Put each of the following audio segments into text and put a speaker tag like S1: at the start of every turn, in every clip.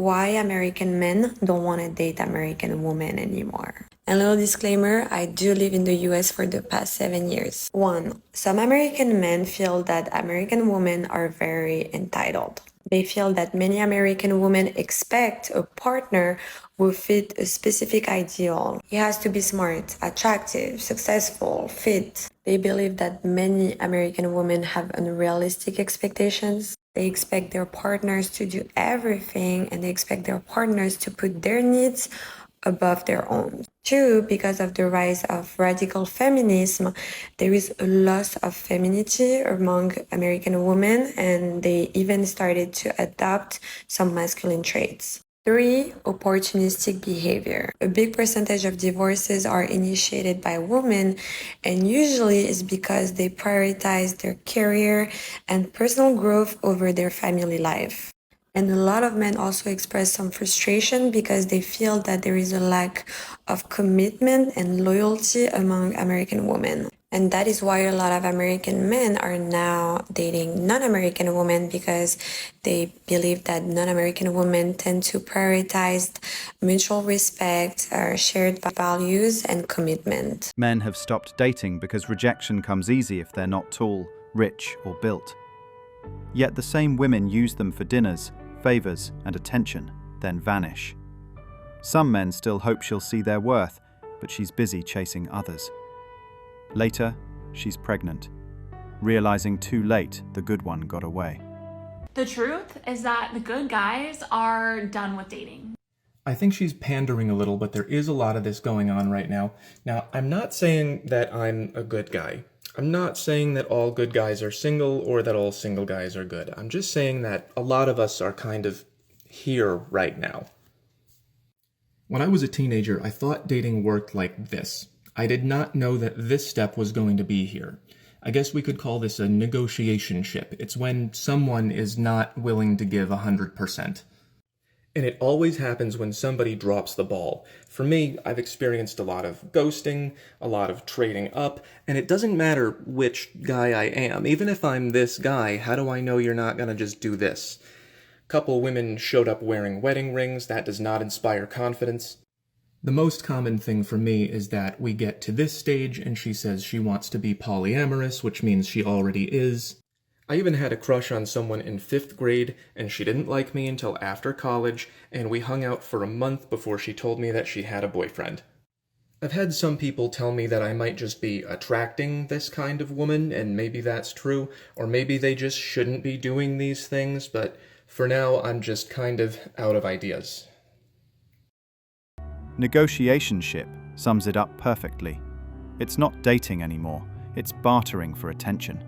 S1: why American men don't want to date American women anymore. And little disclaimer, I do live in the US for the past 7 years. 1. Some American men feel that American women are very entitled. They feel that many American women expect a partner who fit a specific ideal. He has to be smart, attractive, successful, fit. They believe that many American women have unrealistic expectations. They expect their partners to do everything, and they expect their partners to put their needs above their own. 2, because of the rise of radical feminism, there is a loss of femininity among American women, and they even started to adopt some masculine traits. 3, opportunistic behavior. A big percentage of divorces are initiated by women, and usually is because they prioritize their career and personal growth over their family life. And a lot of men also express some frustration because they feel that there is a lack of commitment and loyalty among American women. And that is why a lot of American men are now dating non-American women, because they believe that non-American women tend to prioritize mutual respect, shared values, and commitment.
S2: Men have stopped dating because rejection comes easy if they're not tall, rich, or built. Yet the same women use them for dinners, favors, and attention, then vanish. Some men still hope she'll see their worth, but she's busy chasing others. Later, she's pregnant, realizing too late the good one got away.
S3: The truth is that the good guys are done with dating.
S4: I think she's pandering a little, but there is a lot of this going on right now. Now, I'm not saying that I'm a good guy. I'm not saying that all good guys are single or that all single guys are good. I'm just saying that a lot of us are kind of here right now. When I was a teenager, I thought dating worked like this. I did not know that this step was going to be here. I guess we could call this a negotiationship. It's when someone is not willing to give 100%. And it always happens when somebody drops the ball. For me, I've experienced a lot of ghosting, a lot of trading up, and it doesn't matter which guy I am. Even if I'm this guy, how do I know you're not gonna just do this? Couple women showed up wearing wedding rings. That does not inspire confidence. The most common thing for me is that we get to this stage and she says she wants to be polyamorous, which means she already is. I even had a crush on someone in 5th grade, and she didn't like me until after college, and we hung out for a month before she told me that she had a boyfriend. I've had some people tell me that I might just be attracting this kind of woman, and maybe that's true, or maybe they just shouldn't be doing these things, but for now I'm just kind of out of ideas.
S2: Negotiationship sums it up perfectly. It's not dating anymore, it's bartering for attention.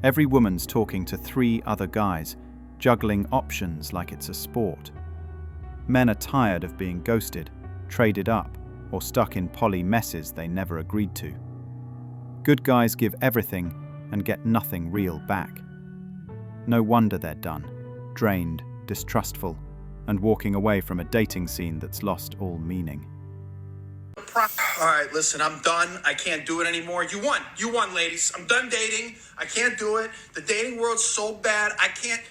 S2: Every woman's talking to 3 other guys, juggling options like it's a sport. Men are tired of being ghosted, traded up, or stuck in poly messes they never agreed to. Good guys give everything and get nothing real back. No wonder they're done, drained, distrustful, and walking away from a dating scene that's lost all meaning.
S5: All right, listen, I'm done. I can't do it anymore. You won. You won, ladies. I'm done dating. I can't do it. The dating world's so bad. I can't.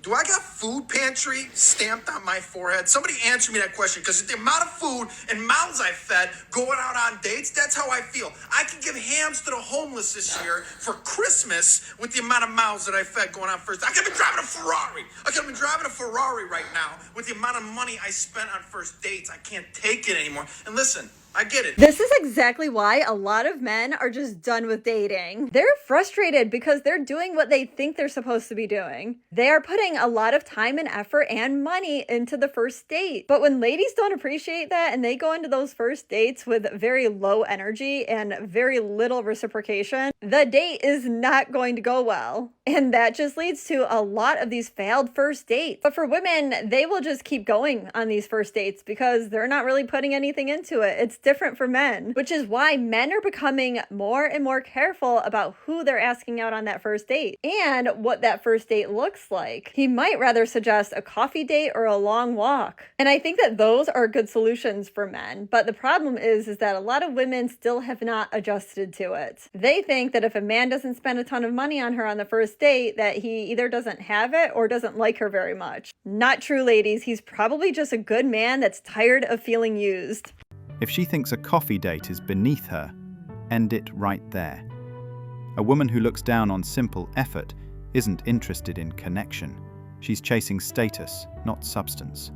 S5: Do I got food pantry stamped on my forehead? Somebody answer me that question, because the amount of food and mouths I fed going out on dates, that's how I feel. I could give hams to the homeless this year for Christmas with the amount of mouths that I fed going on first. I could be driving a Ferrari. I could be driving a Ferrari right now with the amount of money I spent on first dates. I can't take it anymore. And listen, I get it.
S6: This is exactly why a lot of men are just done with dating. They're frustrated because they're doing what they think they're supposed to be doing. They are putting a lot of time and effort and money into the first date. But when ladies don't appreciate that and they go into those first dates with very low energy and very little reciprocation, the date is not going to go well. And that just leads to a lot of these failed first dates. But for women, they will just keep going on these first dates because they're not really putting anything into it. It's different for men, which is why men are becoming more and more careful about who they're asking out on that first date and what that first date looks like. He might rather suggest a coffee date or a long walk. And I think that those are good solutions for men. But the problem is that a lot of women still have not adjusted to it. They think that if a man doesn't spend a ton of money on her on the first date, that he either doesn't have it or doesn't like her very much. Not true, ladies. He's probably just a good man that's tired of feeling used.
S2: If she thinks a coffee date is beneath her, end it right there. A woman who looks down on simple effort isn't interested in connection. She's chasing status, not substance.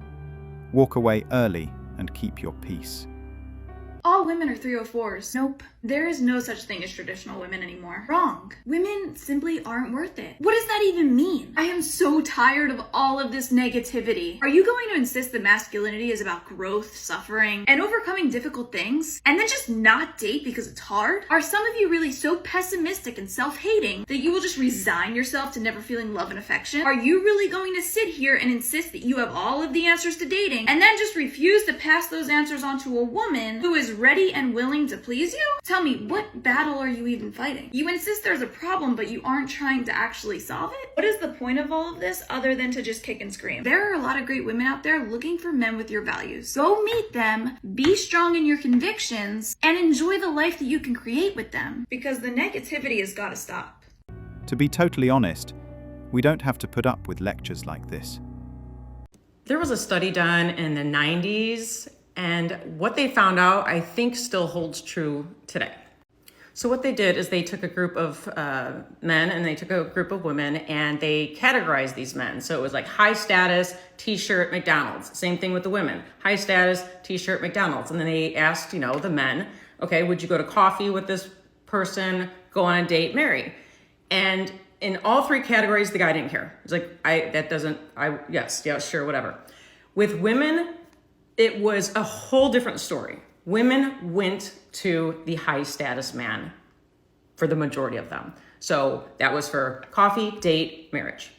S2: Walk away early and keep your peace.
S7: All women are 304s. Nope. There is no such thing as traditional women anymore. Wrong. Women simply aren't worth it. What does that even mean? I am so tired of all of this negativity. Are you going to insist that masculinity is about growth, suffering, and overcoming difficult things? And then just not date because it's hard? Are some of you really so pessimistic and self-hating that you will just resign yourself to never feeling love and affection? Are you really going to sit here and insist that you have all of the answers to dating and then just refuse to pass those answers on to a woman who is ready and willing to please you? Tell me, what battle are you even fighting? You insist there's a problem, but you aren't trying to actually solve it? What is the point of all of this other than to just kick and scream? There are a lot of great women out there looking for men with your values. Go meet them, be strong in your convictions, and enjoy the life that you can create with them. Because the negativity has got to stop.
S2: To be totally honest, we don't have to put up with lectures like this.
S8: There was a study done in the 90s, and what they found out, I think, still holds true today. So what they did is they took a group of men and they took a group of women and they categorized these men. So it was like high status, t-shirt, McDonald's. Same thing with the women. High status, t-shirt, McDonald's. And then they asked, the men, okay, would you go to coffee with this person, go on a date, marry? And in all three categories, the guy didn't care. He's like, yes, sure, whatever. With women, it was a whole different story. Women went to the high status man for the majority of them. So that was for coffee, date, marriage.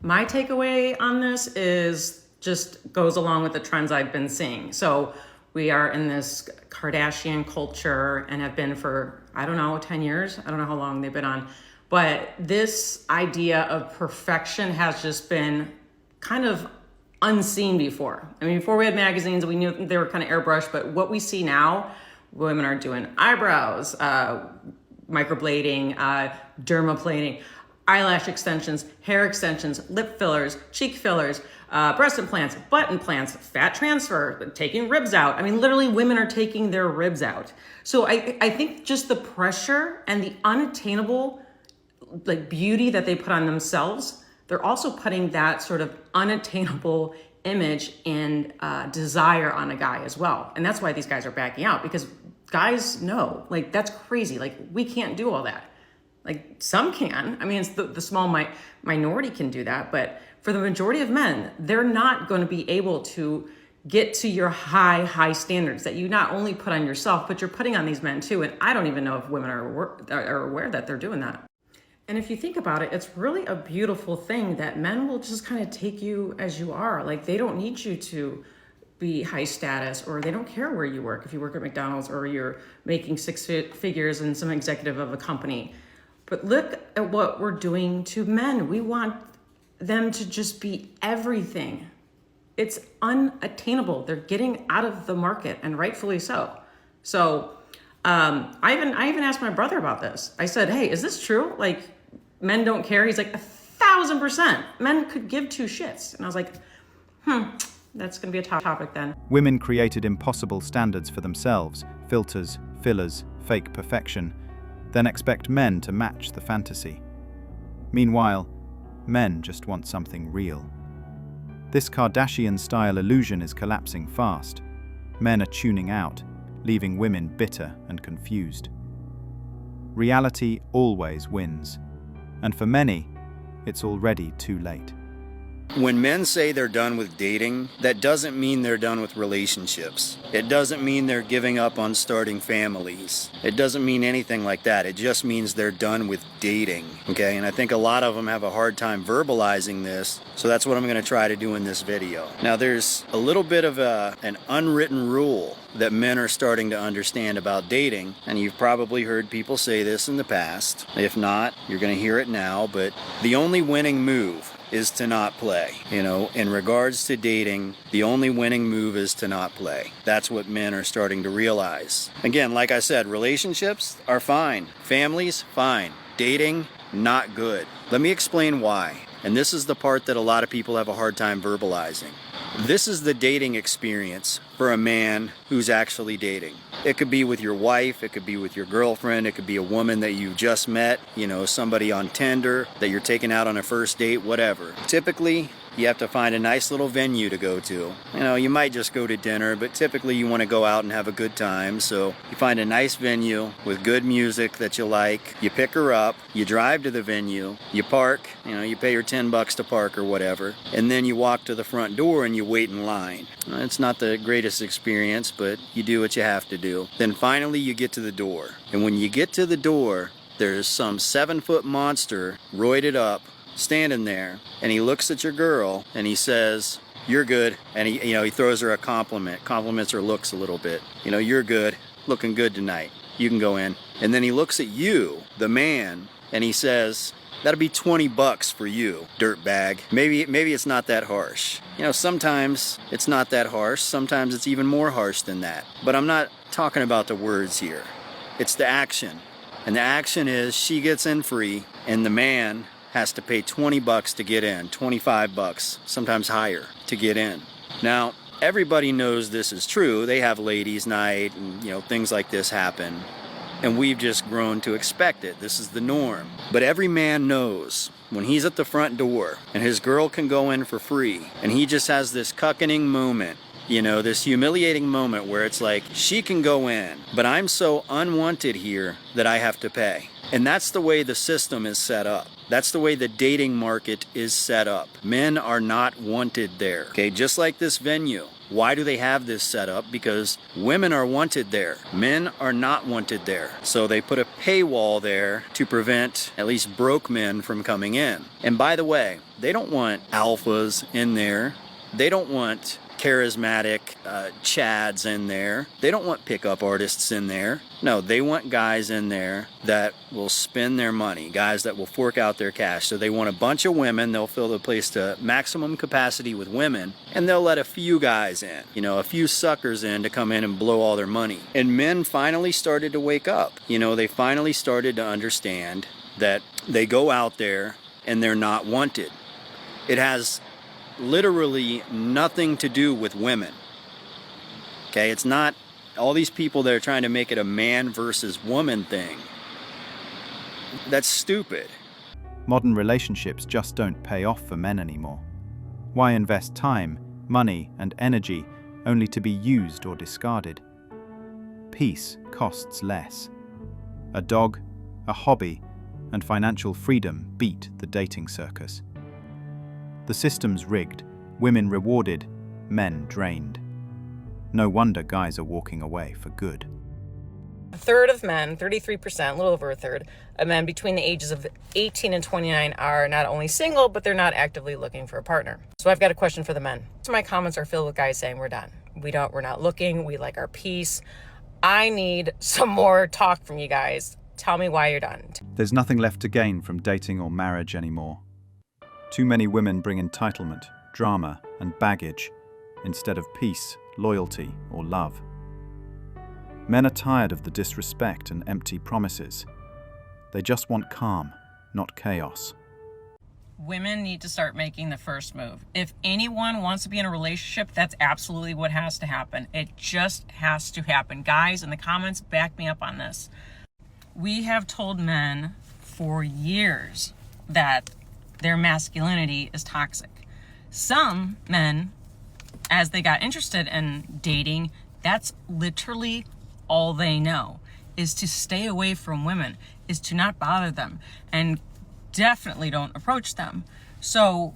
S8: My takeaway on this is just goes along with the trends I've been seeing. So we are in this Kardashian culture and have been for, 10 years. I don't know how long they've been on. But this idea of perfection has just been kind of unseen before. I mean, before we had magazines, we knew they were kind of airbrushed, but what we see now, women are doing eyebrows, microblading, dermaplaning, eyelash extensions, hair extensions, lip fillers, cheek fillers, breast implants, butt implants, fat transfer, taking ribs out. I mean, literally women are taking their ribs out. So I think just the pressure and the unattainable beauty that they put on themselves, they're also putting that sort of unattainable image and desire on a guy as well. And that's why these guys are backing out, because guys know, that's crazy. We can't do all that. Some can. I mean, it's the small minority can do that. But for the majority of men, they're not going to be able to get to your high standards that you not only put on yourself, but you're putting on these men too. And I don't even know if women are aware that they're doing that. And if you think about it, it's really a beautiful thing that men will just kind of take you as you are. They don't need you to be high status, or they don't care where you work. If you work at McDonald's or you're making six figures and some executive of a company. But look at what we're doing to men. We want them to just be everything. It's unattainable. They're getting out of the market, and rightfully so. So I even asked my brother about this. I said, hey, is this true? Men don't care? He's like, 1,000%. Men could give two shits. And I was like, that's going to be a topic then.
S2: Women created impossible standards for themselves, filters, fillers, fake perfection, then expect men to match the fantasy. Meanwhile, men just want something real. This Kardashian-style illusion is collapsing fast. Men are tuning out, leaving women bitter and confused. Reality always wins, and for many, it's already too late.
S9: When men say they're done with dating, that doesn't mean they're done with relationships. It doesn't mean they're giving up on starting families. It doesn't mean anything like that. It just means they're done with dating, okay? And I think a lot of them have a hard time verbalizing this, so that's what I'm going to try to do in this video. Now, there's a little bit of an unwritten rule that men are starting to understand about dating, and you've probably heard people say this in the past. If not, you're going to hear it now, but the only winning move is to not play. You know, in regards to dating, the only winning move is to not play. That's what men are starting to realize. Again, like I said, relationships are fine. Families, fine. Dating, not good. Let me explain why. And this is the part that a lot of people have a hard time verbalizing. This is the dating experience for a man who's actually dating. It could be with your wife, it could be with your girlfriend, it could be a woman that you just met, you know, somebody on Tinder that you're taking out on a first date, whatever. Typically, you have to find a nice little venue to go to. You know, you might just go to dinner, but typically you want to go out and have a good time. So you find a nice venue with good music that you like. You pick her up, you drive to the venue, you park, you know, you pay her $10 to park or whatever, and then you walk to the front door and you wait in line. It's not the greatest experience, but you do what you have to do. Then finally you get to the door. And when you get to the door, there's some 7-foot monster roided up standing there, and he looks at your girl and he says, "You're good," and he throws her a compliment, compliments her looks a little bit. You know, "You're good, looking good tonight, you can go in." And then he looks at you, the man, and he says, "That'll be $20 for you, dirtbag." Maybe it's not that harsh. You know, sometimes it's not that harsh, sometimes it's even more harsh than that. But I'm not talking about the words here. It's the action. And the action is she gets in free and the man has to pay $20 to get in, $25, sometimes higher, to get in. Now, everybody knows this is true. They have ladies' night and, you know, things like this happen. And we've just grown to expect it. This is the norm. But every man knows when he's at the front door and his girl can go in for free and he just has this cuckoning moment, you know, this humiliating moment where it's like, she can go in, but I'm so unwanted here that I have to pay. And that's the way the system is set up. That's the way the dating market is set up. Men are not wanted there. Okay, just like this venue. Why do they have this set up? Because women are wanted there. Men are not wanted there. So they put a paywall there to prevent at least broke men from coming in. And by the way, they don't want alphas in there. They don't want charismatic chads in there. They don't want pickup artists in there. No, they want guys in there that will spend their money, guys that will fork out their cash. So they want a bunch of women. They'll fill the place to maximum capacity with women, and they'll let a few guys in, you know, a few suckers in to come in and blow all their money. And men finally started to wake up. You know, they finally started to understand that they go out there and they're not wanted. It has literally nothing to do with women. Okay, it's not all these people that are trying to make it a man versus woman thing. That's stupid.
S2: Modern relationships just don't pay off for men anymore. Why invest time, money, and energy only to be used or discarded? Peace costs less. A dog, a hobby, and financial freedom beat the dating circus. The system's rigged, women rewarded, men drained. No wonder guys are walking away for good.
S8: A third of men, 33%, a little over a third, of men between the ages of 18 and 29 are not only single, but they're not actively looking for a partner. So I've got a question for the men. So my comments are filled with guys saying we're done. We're not looking, we like our peace. I need some more talk from you guys. Tell me why you're done.
S2: There's nothing left to gain from dating or marriage anymore. Too many women bring entitlement, drama, and baggage instead of peace, loyalty, or love. Men are tired of the disrespect and empty promises. They just want calm, not chaos.
S8: Women need to start making the first move. If anyone wants to be in a relationship, that's absolutely what has to happen. It just has to happen. Guys, in the comments, back me up on this. We have told men for years that their masculinity is toxic. Some men, as they got interested in dating, that's literally all they know, is to stay away from women, is to not bother them, and definitely don't approach them. So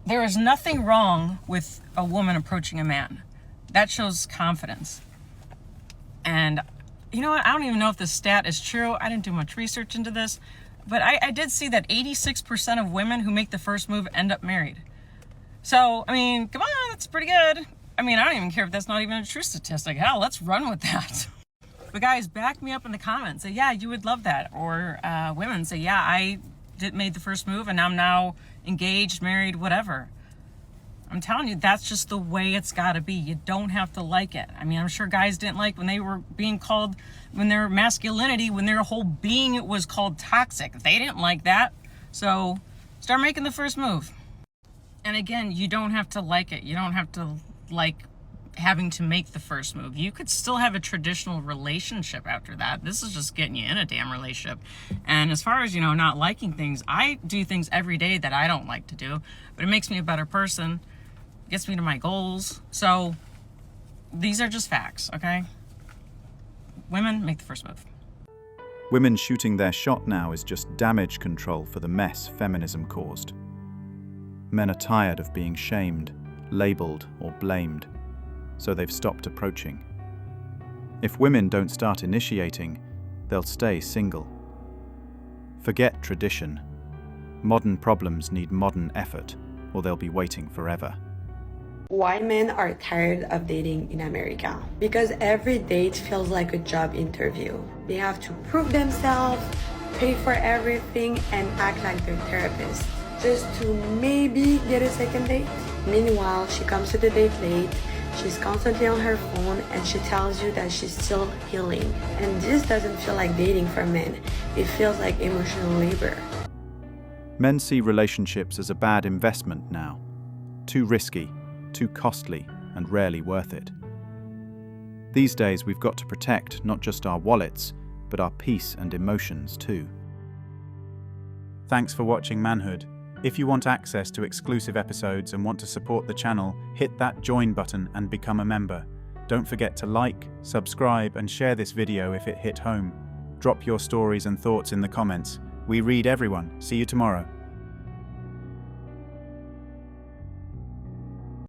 S8: There is nothing wrong with a woman approaching a man. That shows confidence. And you know what? I don't even know if this stat is true. I didn't do much research into this, but I did see that 86% of women who make the first move end up married. So, I mean, come on, that's pretty good. I mean, I don't even care if that's not even a true statistic. Hell, let's run with that. But guys, back me up in the comments. Say, yeah, you would love that. Or women say, yeah, I made the first move and I'm now engaged, married, whatever. I'm telling you, that's just the way it's got to be. You don't have to like it. I mean, I'm sure guys didn't like when they were being called, when their masculinity, when their whole being it was called toxic. They didn't like that. So start making the first move. And again, you don't have to like it. You don't have to like having to make the first move. You could still have a traditional relationship after that. This is just getting you in a damn relationship. And as far as, you know, not liking things, I do things every day that I don't like to do, but it makes me a better person, gets me to my goals. So these are just facts, okay? Women, make the first move.
S2: Women shooting their shot now is just damage control for the mess feminism caused. Men are tired of being shamed, labeled, or blamed, so they've stopped approaching. If women don't start initiating, they'll stay single. Forget tradition. Modern problems need modern effort, or they'll be waiting forever.
S1: Why men are tired of dating in America? Because every date feels like a job interview. They have to prove themselves, pay for everything, and act like their therapist, just to maybe get a second date. Meanwhile, she comes to the date late, she's constantly on her phone, and she tells you that she's still healing. And this doesn't feel like dating for men. It feels like emotional labor.
S2: Men see relationships as a bad investment now. Too risky, too costly, and rarely worth it. These days, we've got to protect not just our wallets, but our peace and emotions too. Thanks for watching Manhood. If you want access to exclusive episodes and want to support the channel, hit that join button and become a member. Don't forget to like, subscribe, and share this video if it hit home. Drop your stories and thoughts in the comments. We read everyone. See you tomorrow.